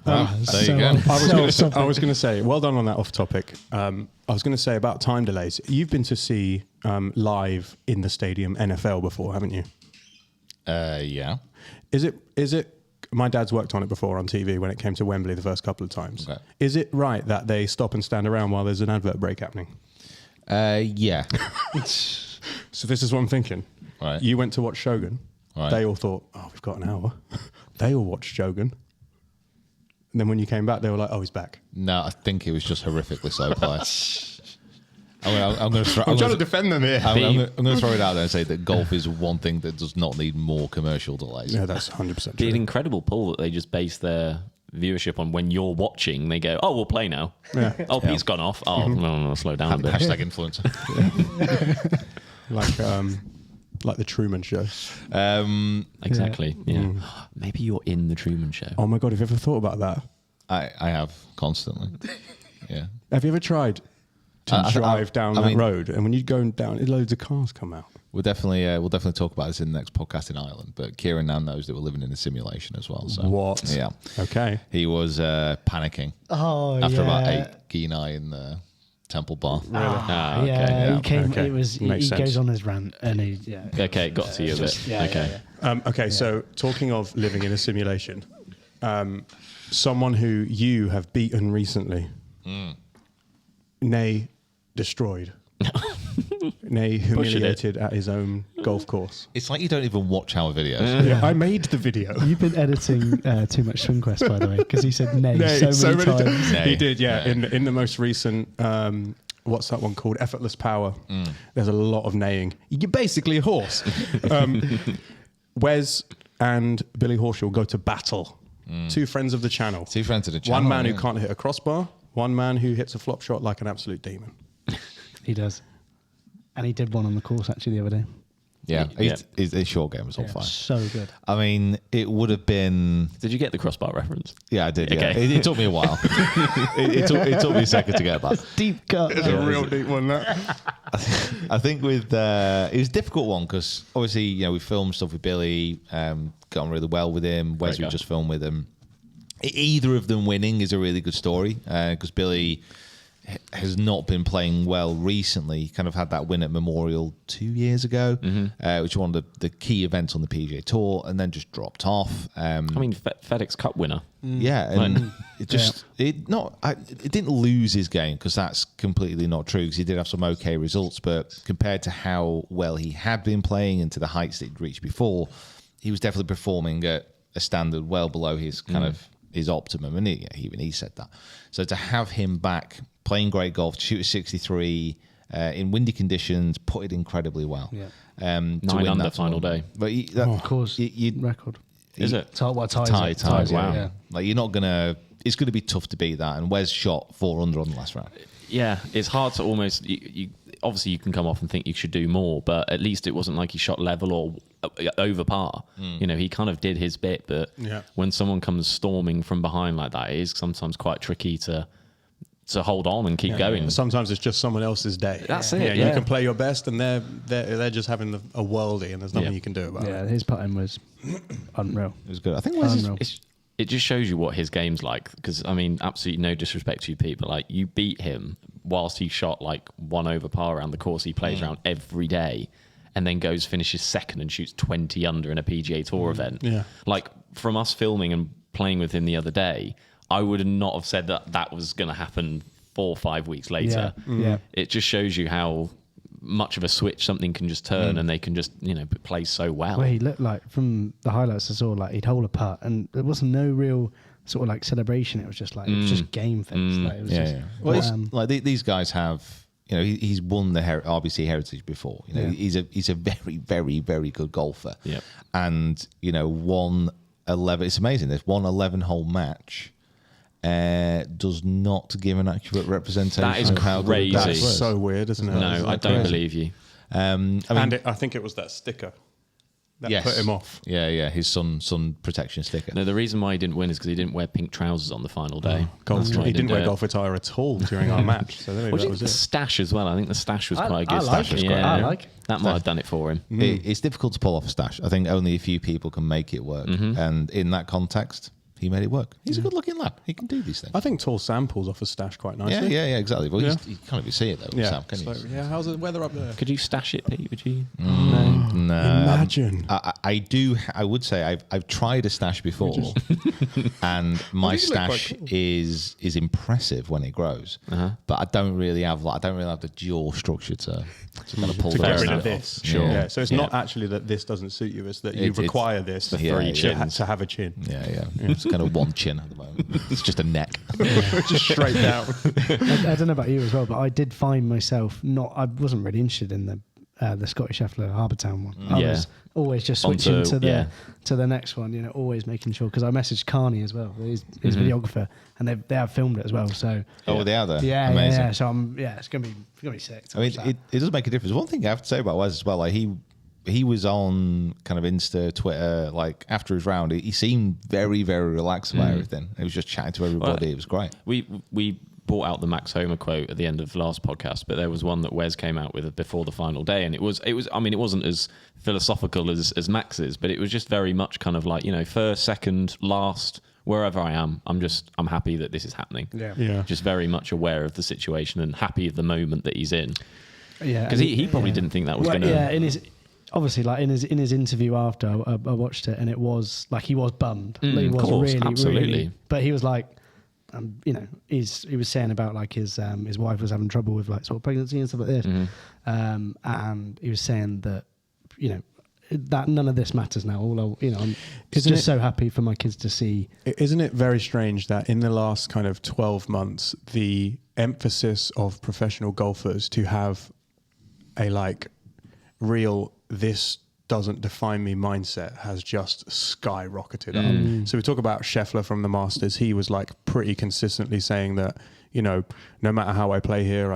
There you go. I was going to say, well done on that off topic. I was going to say about time delays. You've been to see live in the stadium NFL before, haven't you? Yeah. Is it? My dad's worked on it before on TV when it came to Wembley the first couple of times. Okay. Is it right that they stop and stand around while there's an advert break happening? Yeah. So this is what I'm thinking. Right. You went to watch Shogun. Right. They all thought, we've got an hour. They all watched Shogun. And then when you came back, they were like, he's back. No, I think it was just horrifically slow play. I'm going to throw. I'm trying to defend them here. I'm going to throw it out there and say that golf is one thing that does not need more commercial delays. Yeah, that's 100% Be an true. incredible pull that they just base their viewership on when you're watching. They go, "Oh, we'll play now." Yeah. Oh, Pete's gone off. Oh, no, slow down a bit. Hashtag influencer. Like the Truman Show. Exactly. Yeah. Maybe you're in the Truman Show. Oh my God, have you ever thought about that? I have constantly. Yeah. Have you ever tried to drive down that road, and when you're going down, loads of cars come out? We'll definitely talk about this in the next podcast in Ireland. But Kieran now knows that we're living in a simulation as well. So What? Yeah. Okay. He was panicking after about 8 Guinea in the Temple Bar. Ah, Yeah, okay. he came. Okay. It was. He Makes sense. goes on his rant, and he. Yeah. Okay, got to you a bit. Yeah, okay. yeah. So talking of living in a simulation, someone who you have beaten recently, nay, destroyed, nay, humiliated at his own golf course. It's like you don't even watch our videos. Yeah, I made the video. You've been editing too much Swing Quest, by the way, because he said nay, Nay, so many times. Nay. He did, yeah. Nay. In the most recent, what's that one called? Effortless Power. There's a lot of neighing. You're basically a horse. Wes and Billy Horschel go to battle. Two friends of the channel. Two friends of the channel. One man yeah. who can't hit a crossbar. One man who hits a flop shot like an absolute demon. He does, and he did one on the course actually the other day. Yeah, Yeah. his short game was on Yeah, fire. so good. I mean, it would have been. Did you get the crossbar reference? Yeah, I did. Yeah. Okay. It took me a while. it took me a second to get that. Deep cut. It's a real deep one, that. I think with it was a difficult one because obviously we filmed stuff with Billy, got on really well with him. Wes we guy. just filmed with him. Either of them winning is a really good story because Billy has not been playing well recently. He kind of had that win at Memorial 2 years ago, which was one of the key events on the PGA Tour, and then just dropped off. I mean, FedEx Cup winner. Yeah, and it just it didn't lose his game because that's completely not true. Because he did have some okay results, but compared to how well he had been playing and to the heights that he'd reached before, he was definitely performing at a standard well below his kind of his optimum, and even he said that. So to have him back playing great golf, shoot a 63 in windy conditions, put it incredibly well. Yeah. 9 win under that final tournament. day. But Of course, record. Is it? Ties. Ties, wow. Yeah. Like you're not gonna. It's going to be tough to beat that. And Wes shot 4 under on the last round. Yeah, it's hard to almost. You obviously you can come off and think you should do more, but at least it wasn't like he shot level or over par. He kind of did his bit, but when someone comes storming from behind like that, it is sometimes quite tricky to hold on and keep going. Sometimes it's just someone else's day. That's it, You yeah. can play your best, and they're just having a worldie, and there's nothing you can do about Yeah, it. his putting was unreal. It was good. I think Wes is, Unreal. It just shows you what his game's like. Because I mean, absolutely no disrespect to you, Pete, but like you beat him whilst he shot like 1 over par around the course he plays around every day, and then finishes second and shoots 20 under in a PGA Tour event. Yeah. Like from us filming and playing with him the other day, I would not have said that was going to happen 4 or 5 weeks later. Yeah. It just shows you how much of a switch something can just turn, and they can just play so well. Well, he looked like from the highlights I saw, like he'd hold a putt, and there was no real sort of like celebration. It was just like it was just game face. Like, it was just, Well, it's, like these guys have, he's won the RBC Heritage before. He's a very, very, very good golfer. Yep. And won 11. It's amazing. There's one 11-hole match. Does not give an accurate representation. That is of how good crazy. that That's was. so weird, isn't it? No, I don't believe you. I mean, I think it was that sticker that put him off. Yeah. His sun protection sticker. No, the reason why he didn't win is because he didn't wear pink trousers on the final day. He didn't wear golf attire at all during our match, so maybe that was The it. stash as well. I think the stash was I- quite I good. like Stash it. was I like it. That might have done it for him. It's difficult to pull off a stash. I think only a few people can make it work. And in that context, he made it work. He's a good-looking lad. He can do these things. I think tall Sam pulls off a stash quite nicely. Yeah, exactly. Well, Yeah. you can't even see it though, Sam, can you? So, how's the weather up there? Could you stash it, Pete? Would you? No. Imagine. I do. I would say I've tried a stash before, and my you look quite stash cool. is impressive when it grows. But I don't really have the jaw structure to kind of pull To the get rest rid of of it this. off. Sure. Yeah, so it's not actually that this doesn't suit you, it's that you It's- require this yeah, to yeah. to have a chin. Yeah. It's kind of one chin at the moment. It's just a neck. Just straight down. I don't know about you as well, but I did find myself I wasn't really interested in the Scottish Scheffler Harbour Town one. I was always just switching to the next one, you know, always making sure, because I messaged Carney as well, his videographer, and they have filmed it as well. So they are there. Yeah, amazing. yeah. So it's gonna be sick. I mean, it does make a difference. One thing I have to say about Wes as well, like he was on kind of Insta, Twitter, like after his round, he seemed very, very relaxed about everything. He was just chatting to everybody. It was great. We brought out the Max Homer quote at the end of the last podcast, but there was one that Wes came out with before the final day, and it was. I mean, it wasn't as philosophical as Max's, but it was just very much kind of like, you know, first, second, last, wherever I am, I'm happy that this is happening. Yeah. Just very much aware of the situation and happy of the moment that he's in. Yeah, because he probably didn't think that was going to. Yeah, obviously, like in his interview after, I watched it, and it was like he was bummed. He was really, really. But he was like, you know, he was saying about like his wife was having trouble with like sort of pregnancy and stuff like this, and he was saying that, you know, that none of this matters now. I'm just so happy for my kids to see. Isn't it very strange that in the last kind of 12 months, the emphasis of professional golfers to have a like real this doesn't define me mindset has just skyrocketed up. So we talk about Scheffler from the Masters. He was like pretty consistently saying that, you know, no matter how I play here,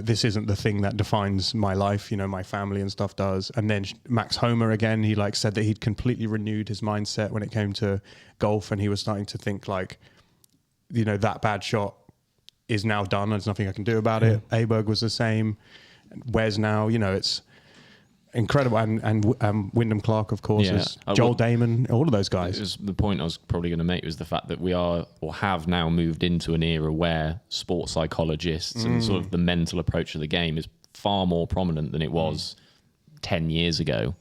this isn't the thing that defines my life, you know, my family and stuff does. And then Max Homer again, he like said that he'd completely renewed his mindset when it came to golf, and he was starting to think like, you know, that bad shot is now done. There's nothing I can do about it. Aberg was the same. Wes now, you know, it's incredible. And Wyndham Clark, of course, is Joel Damon, all of those guys. The point I was probably going to make was the fact that we are or have now moved into an era where sports psychologists and sort of the mental approach of the game is far more prominent than it was 10 years ago.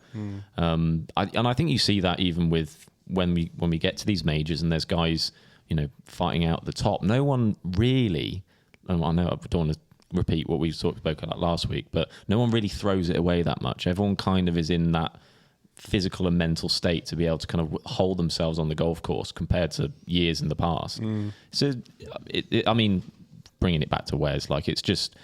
I think you see that even with when we get to these majors and there's guys, you know, fighting out the top. No one really, and I know I don't want to repeat what we spoke about last week, but no one really throws it away that much. Everyone kind of is in that physical and mental state to be able to kind of hold themselves on the golf course compared to years in the past. So, I mean, bringing it back to Wes, like it's just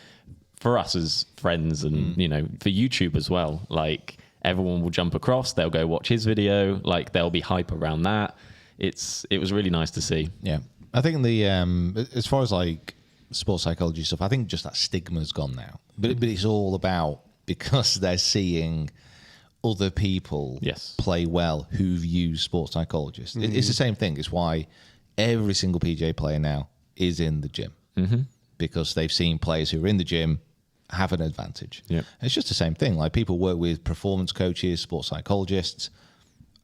for us as friends and, you know, for YouTube as well, like everyone will jump across, they'll go watch his video, like there'll be hype around that. It was really nice to see. Yeah. I think as far as like sports psychology stuff, I think just that stigma's gone now. But it's all about, because they're seeing other people play well who've used sports psychologists. It's the same thing. It's why every single PGA player now is in the gym. Because they've seen players who are in the gym have an advantage. And it's just the same thing. Like people work with performance coaches, sports psychologists.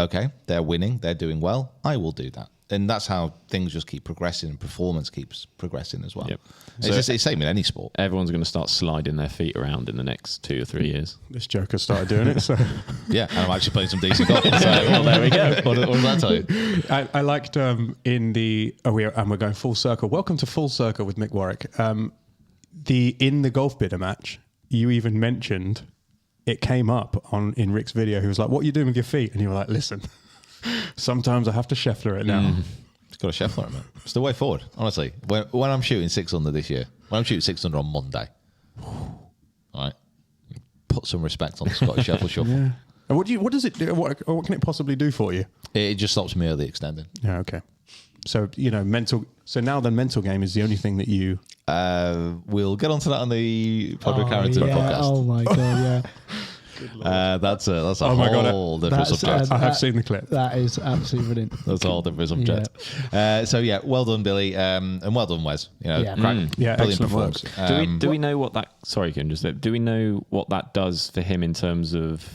Okay, they're winning, they're doing well, I will do that. And that's how things just keep progressing and performance keeps progressing as well. So it's the same in any sport. Everyone's going to start sliding their feet around in the next 2 or 3 years. This joker started doing it, so... Yeah, and I'm actually playing some decent golf. So, well, there we go. What does that tell you? I liked in the... we're going full circle. Welcome to Full Circle with Mick Warwick. In the Golfbidder match, you even mentioned... It came up in Rick's video. He was like, "What are you doing with your feet?" And you were like, "Listen, sometimes I have to Scheffler it now." It's got a Scheffler it, man. It's the way forward, honestly. When I'm shooting 6 under this year, when I'm shooting 6 under on Monday, all right, put some respect on the Scottish Scheffler shuffle. Yeah. And what does it do? What can it possibly do for you? It just stops me early extending. Yeah. Okay. So mental. So now the mental game is the only thing that you. We'll get onto that on the Podrick Harrington podcast. Oh my god, yeah. That's a whole different subject. I have seen the clip. That is absolutely brilliant. That's a whole different subject. So yeah, well done, Billy, and well done, Wes. You know, brilliant excellent work. Do we know what that? Sorry, Kim. Do we know what that does for him in terms of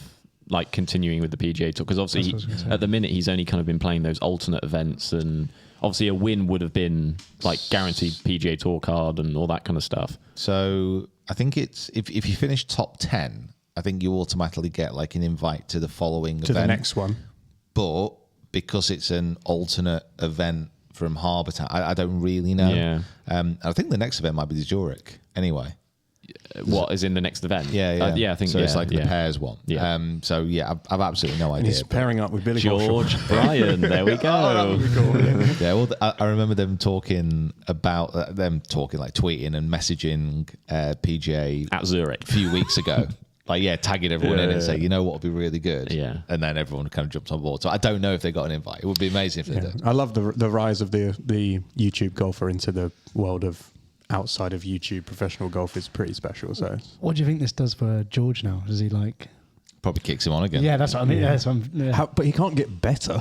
like continuing with the PGA Tour? Because obviously, at the minute, he's only kind of been playing those alternate events and. Obviously, a win would have been like guaranteed PGA Tour card and all that kind of stuff. So I think it's if you finish top 10, I think you automatically get like an invite to the following event. To the next one. But because it's an alternate event from Harbour Town, I don't really know. Yeah. I think the next event might be the Zurich anyway. What is in the next event? Yeah. I think so. It's like the pairs one. Yeah. So yeah, I've absolutely no idea. And he's pairing up with Billy George Bryan. There we go. Yeah, well, I remember them talking about like tweeting and messaging PGA At Zurich a few weeks ago. Tagging everyone in and say, you know what would be really good. Yeah. And then everyone kind of jumped on board. So I don't know if they got an invite. It would be amazing if they did. I love the rise of the YouTube golfer into the world of outside of YouTube professional golf is pretty special. So What do you think this does for George now? Does he like... Probably kicks him on again. Yeah, that's what I mean. Yeah. but he can't get better.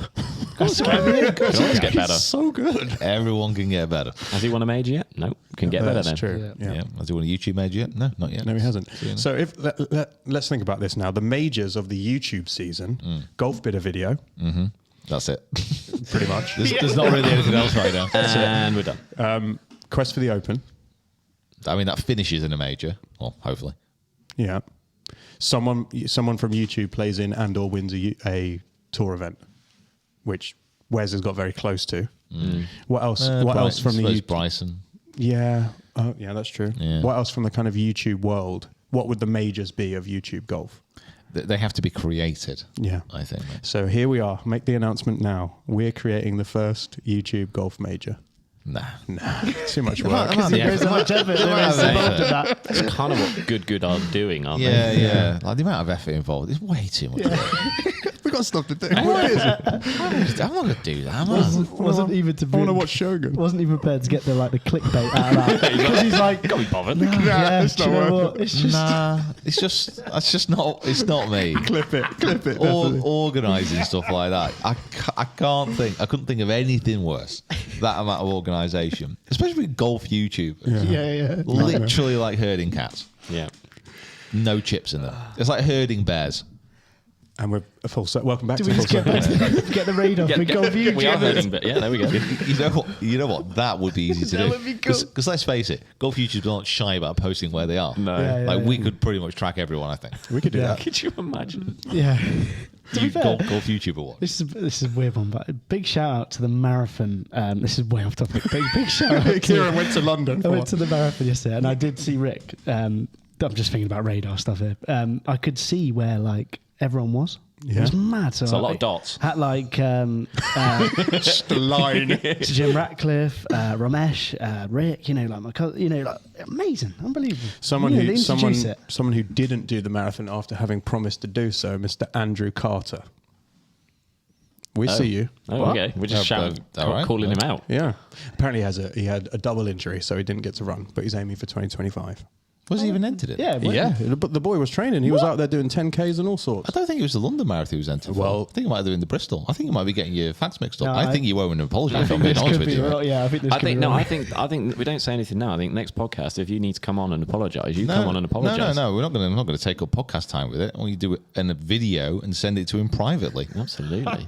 Can always get better. So good. Everyone can get better. Has he won a major yet? No. Can get better That's then. true. Yeah. Has he won a YouTube major yet? No, not yet. No, he hasn't. So, So let's think about this now. The majors of the YouTube season, Golfbidder video, that's it. pretty much. There's not really anything else right now. And we're done. Quest for the Open. I mean, that finishes in a major. Well, hopefully. Yeah. Someone from YouTube plays in and or wins a tour event, which Wes has got very close to. What else? What else from the YouTube? Bryson? Yeah. Oh, yeah, that's true. Yeah. What else from the kind of YouTube world? What would the majors be of YouTube golf? They have to be created. Yeah. I think. So here we are. Make the announcement now. We're creating the first YouTube golf major. Nah. Too much work. There's so much effort involved in that. That's kind of what good are doing, aren't Yeah, they? yeah. Like the amount of effort involved is way too much. We've got stuff to do. I'm not going to do that. Wasn't even to I want to watch Shogun. Wasn't even prepared to get the clickbait out of that. Because he's like, Can't be bothered. it's not worth It's just That's just not. It's not me. Clip it. Organising stuff like that. I couldn't think of anything worse. That amount of organisation, especially with golf YouTube. yeah. Literally like herding cats. Yeah. No chips in them. It's like herding bears. And we're a full set. Welcome back Do to we full just get, set. back to, get the raid off with golf YouTube? We are hurting, but yeah, there we go. You know what? That would be easy to That do. would be cool. Because let's face it, golf YouTube's not shy about posting where they are. No. Yeah, We could pretty much track everyone. I think. We could do that. Could you imagine? Yeah. To be fair, Golf YouTuber watch. this is a weird one, but a big shout out to the marathon. This is way off topic. Big shout out. Kieran went to London. I went to the marathon yesterday, and I did see Rick. I'm just thinking about radar stuff here. I could see where everyone was. Yeah. It was mad. So It's a lot of dots. Had Just a line. Jim Ratcliffe, Ramesh, Rick. My cousin. Amazing, unbelievable. Someone they introduce it. who didn't do the marathon after having promised to do so, Mr. Andrew Carter. We see you. Oh, What? okay. We're just all right. calling him out. Yeah. Apparently he had a double injury, so he didn't get to run, but he's aiming for 2025. Was he even entered it? Yeah, Yeah, but the boy was training. He was out there doing 10Ks and all sorts. I don't think it was the London Marathon he was entered for. Well- I think it might have been the Bristol. I think you might be getting your facts mixed up. No, I think you owe an apology if I'm being This honest could with be you. right. Yeah, I think this I could think be no. right. I think we don't say anything now. I think next podcast, if you need to come on and apologise, come on and apologise. No. We're not going to take up podcast time with it. We do it in a video and send it to him privately. Absolutely.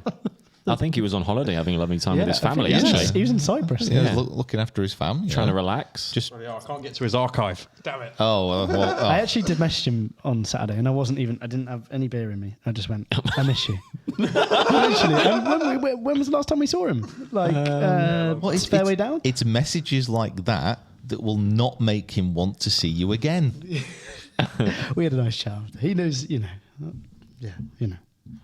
I think he was on holiday having a lovely time with his family. He was in- Actually, he was in Cyprus. Yeah, Yeah. looking after his family. trying to relax. Just I can't get to his archive. Damn it. I actually did message him on Saturday, and I didn't have any beer in me. I just went, I miss you. Literally. And when was the last time we saw him? It's fairway down. It's messages like that will not make him want to see you again. We had a nice chat. He knows,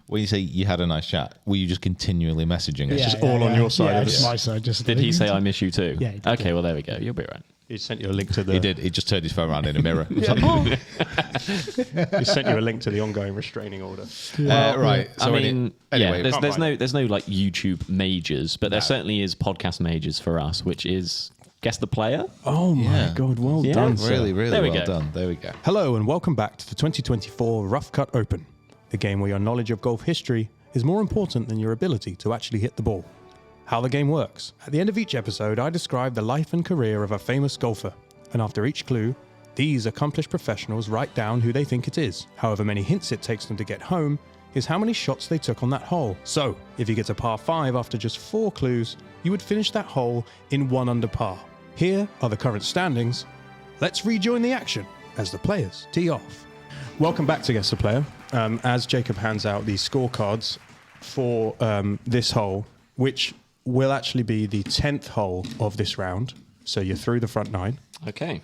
When you say you had a nice chat, were you just continually messaging us? Yeah, Just- all on your side Yeah, of just it. my side. Just Did he say I miss you too? Yeah, he did, Okay, yeah. well there we go. You'll be right. He sent you a link to the. He did. He just turned his phone around in a mirror. It was like, He sent you a link to the ongoing restraining order. right. So I mean, anyway, there's can't find no like YouTube majors, but there certainly is podcast majors for us, which is Guess the Player. Oh my Yeah. God! Well Yeah. done, sir. really, really There we well go. done. There we go. Hello and welcome back to the 2024 Rough Cut Open, the game where your knowledge of golf history is more important than your ability to actually hit the ball. How the game works. At the end of each episode, I describe the life and career of a famous golfer, and after each clue, these accomplished professionals write down who they think it is. However many hints it takes them to get home is how many shots they took on that hole. So, if you get a par 5 after just 4 clues, you would finish that hole in 1 under par. Here are the current standings. Let's rejoin the action as the players tee off. Welcome back to Guess the Player. As Jacob hands out the scorecards for this hole, which will actually be the 10th hole of this round. So you're through the front 9. Okay.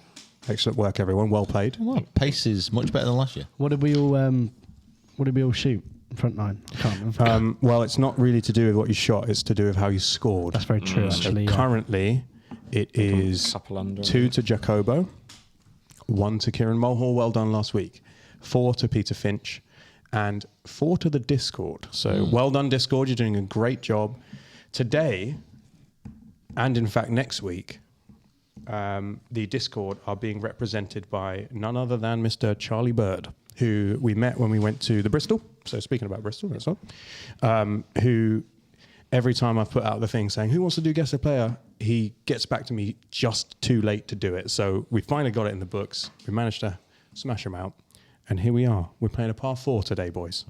Excellent work, everyone. Well played. Well, pace is much better than last year. What did we all shoot? Front nine. I can't remember. Well, it's not really to do with what you shot. It's to do with how you scored. That's very true, actually. So currently, it is couple under. 2 to Jacobo, 1 to Kieran Mulhall. Well done last week. 4 to Peter Finch, and 4 to the Discord. So well done, Discord. You're doing a great job. Today, and in fact next week, the Discord are being represented by none other than Mr. Charlie Bird, who we met when we went to the Bristol. So speaking about Bristol, that's all. Who every time I've put out the thing saying, who wants to do guest player? He gets back to me just too late to do it. So we finally got it in the books. We managed to smash them out. And here we are. We're playing a par 4 today, boys.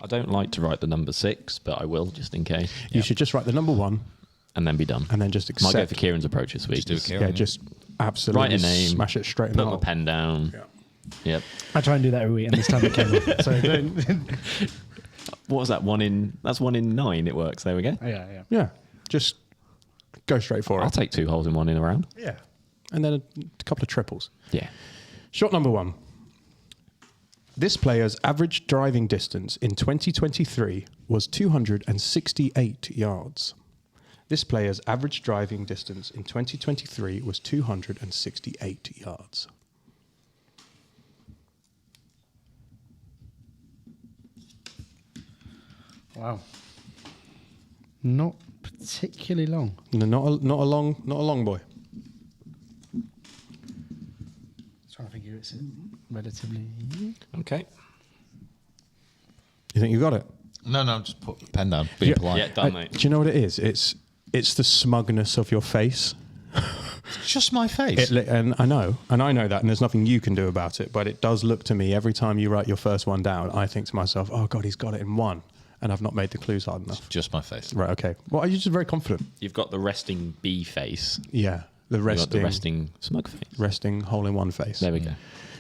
I don't like to write the number 6, but I will just in case. You should just write the number 1 And then be done. and then just accept. Might go for Kieran's approach this week. Just do Kieran. Yeah, just absolutely Write a name, smash it straight in the put my hole. pen down. Yeah. Yep. I try and do that every week, and this time it came off. So don't. What was that? That's 1 in 9 it works. There we go. Yeah. Yeah, just go straight for I'll it. take 2 holes in 1 in a round. Yeah. And then a couple of triples. Yeah. Shot number 1. This player's average driving distance in 2023 was 268 yards. This player's average driving distance in 2023 was 268 yards. Wow. Not particularly long. No, not a long boy. Trying to think if it's relatively. Okay. You think you got it? No, just put the pen down. Be polite. Yeah, done, mate. Do you know what it is? It's the smugness of your face. It's just my face. And I know that, and there's nothing you can do about it. But it does look to me every time you write your first one down. I think to myself, "Oh God, he's got it in 1," and I've not made the clues hard enough. Just my face. Right? Okay. Well, you're just very confident. You've got the resting B face. Yeah. The You've got the resting resting smug face. resting hole in 1 face. There we go.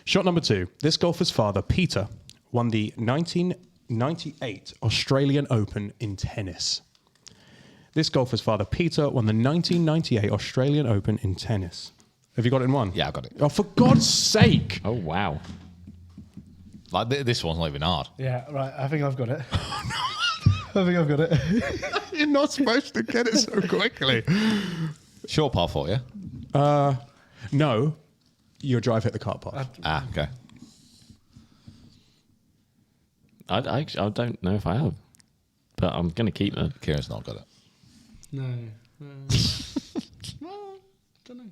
Shot number 2. This golfer's father, Peter, won the 1998 Australian Open in tennis. This golfer's father, Peter, won the 1998 Australian Open in tennis. Have you got it in 1? Yeah, I got it. Oh, for God's sake! Oh, wow. Like this one's not even hard. Yeah, right. I think I've got it. I think I've got it. You're not supposed to get it so quickly. Short par 4, yeah? No, your drive hit the cart path. Okay. I don't know if I have, but I'm going to keep it. Kieran's not got it. No. Well, don't know.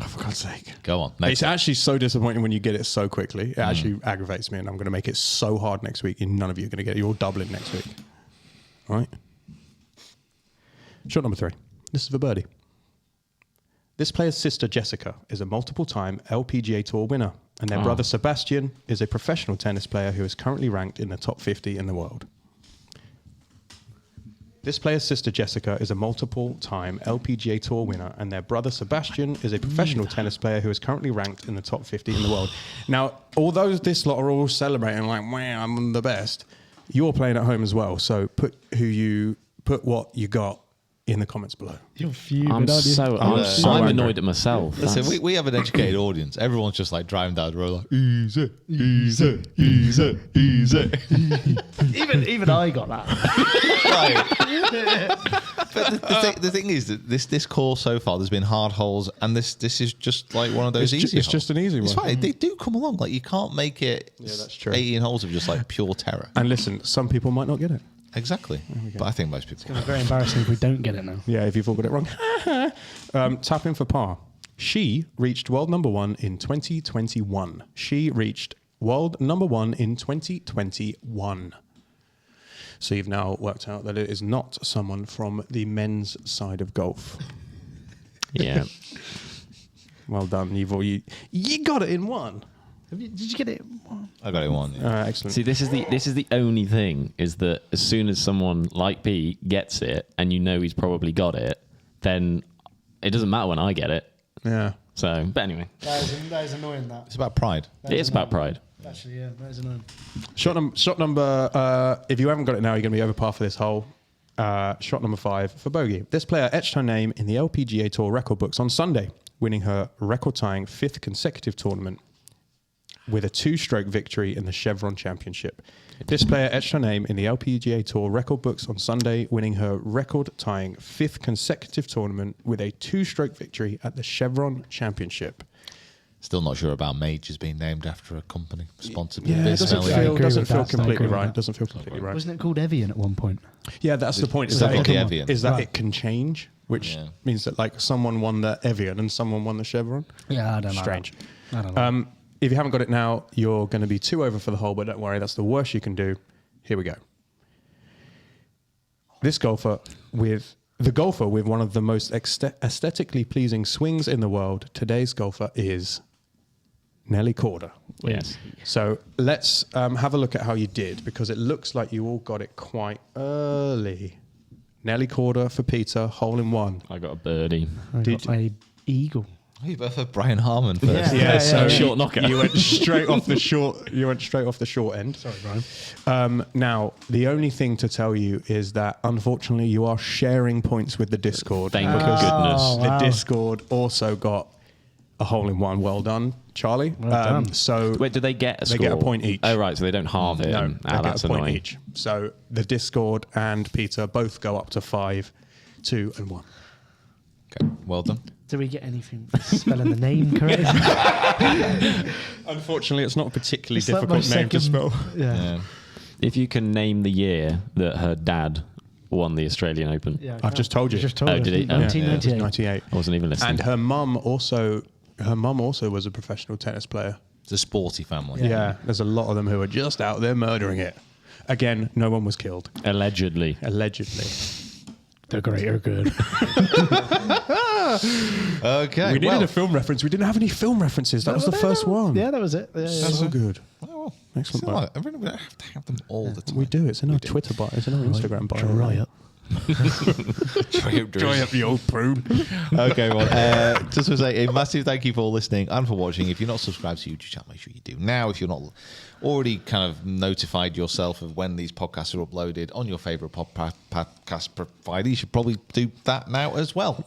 Oh, for God's sake. Go on. It's Next. actually so disappointing when you get it so quickly. It actually aggravates me, and I'm going to make it so hard next week, and none of you are going to get it. You're all doubling next week. All right? Shot number 3. This is for birdie. This player's sister, Jessica, is a multiple-time LPGA Tour winner, and their brother, Sebastian, is a professional tennis player who is currently ranked in the top 50 in the world. This player's sister, Jessica, is a multiple-time LPGA Tour winner, and their brother, Sebastian, is a professional tennis player who is currently ranked in the top 50 in the world. Now, although this lot are all celebrating like, wow, I'm the best, you're playing at home as well, so put what you got in the comments below. You're fuming, I'm aren't you? I'm annoyed at myself. Listen, we have an educated audience. Everyone's just like driving down the road like, easy, easy, easy, easy. Even I got that. But the thing is that this course so far, there's been hard holes, and this is just like one of those easy It's holes. just an easy It's one. fine. They do come along. Like, you can't make it that's true. 18 holes of just like pure terror. And listen, some people might not get it. Exactly. But I think most people. It's very embarrassing if we don't get it now. Yeah, if you've all got it wrong. Tap in for par. She reached world number 1 in 2021. She reached world number 1 in 2021. So you've now worked out that it is not someone from the men's side of golf. Yeah. Well done. You got it in 1. Did you get it? I got it in 1. Yeah. Excellent. See, this is the only thing, is that as soon as someone like Pete gets it and you know he's probably got it, then it doesn't matter when I get it. Yeah. So, but anyway, That is annoying, that. It's about pride. it is about pride. Actually, yeah, that is annoying. Shot number. If you haven't got it now, you're going to be over par for this hole. shot number 5 for bogey. This player etched her name in the LPGA Tour record books on Sunday, winning her record-tying 5th consecutive tournament with a 2-stroke victory in the Chevron Championship. This player etched her name in the LPGA Tour record books on Sunday, winning her record-tying 5th consecutive tournament with a 2-stroke victory at the Chevron Championship. Still not sure about majors being named after a company sponsored by Yeah, it doesn't feel completely that. right. Doesn't feel completely right. Wasn't it called Evian at one point? Yeah, that's the point. Is that that, the Evian? it can change, which means that like someone won the Evian and someone won the Chevron. Yeah, I don't know. Strange. I don't know. If you haven't got it now, you're going to be 2 over for the hole, but don't worry, that's the worst you can do. Here we go. This golfer with one of the most aesthetically pleasing swings in the world, today's golfer is Nelly Corder. Yes. So let's have a look at how you did, because it looks like you all got it quite early. Nelly Corder for Peter, hole in one. I got a birdie. I got a eagle. Oh, you both had Brian Harmon first. So Short knocker. You went straight off the short. You went straight off the short end. Sorry, Brian. Now, the only thing to tell you is that unfortunately you are sharing points with the Discord. Thank because goodness. the Discord also got a hole in one. Well done, Charlie. Well done. So Wait, do they get a score? They get a point each. Oh, right. So they don't halve it. No, they get that's a point annoying. each. So the Discord and Peter both go up to 5, 2, and 1. Okay, well done. Do we get anything for spelling the name correctly? Unfortunately, it's not a particularly It's like my difficult name to second- spell. Yeah. If you can name the year that her dad won the Australian Open. Yeah, I've just told you. You just told Oh, us. did he? Oh. 1998. 98. I wasn't even listening. And her mum also was a professional tennis player. It's a sporty family. Yeah, there's a lot of them who are just out there murdering it. Again, no one was killed. Allegedly. Allegedly. The greater good. Okay. We needed a film reference. We didn't have any film references. That was the first one. Yeah, that was it. Yeah, That's so good. well, Excellent. it's not- I really don't have to have them all the time. We do. It's in our Twitter bio. It's in our Instagram bio. Dry up. Dry up the old prune. Okay, well, just to say a massive thank you for listening and for watching. If you're not subscribed to YouTube channel, make sure you do now. If you're not already kind of notified yourself of when these podcasts are uploaded on your favourite podcast provider, you should probably do that now as well.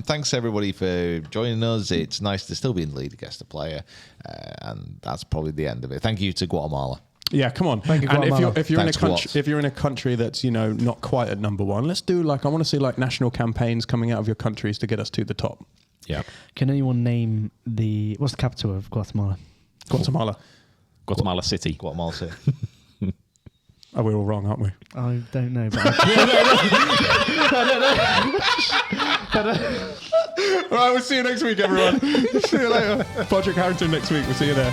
Thanks everybody for joining us. It's nice to still be in the lead against the player, and that's probably the end of it. Thank you to Guatemala. Yeah, come on. Thank you, and Guatemala. if you're Thanks, in a country that's not quite at number one, let's do I want to see national campaigns coming out of your countries to get us to the top. Yeah. Can anyone name what's the capital of Guatemala? Guatemala. Guatemala City. Guatemala City. Oh, we're all wrong, aren't we? I don't know. But All right, we'll see you next week, everyone. See you later. Patrick Harrington next week. We'll see you there.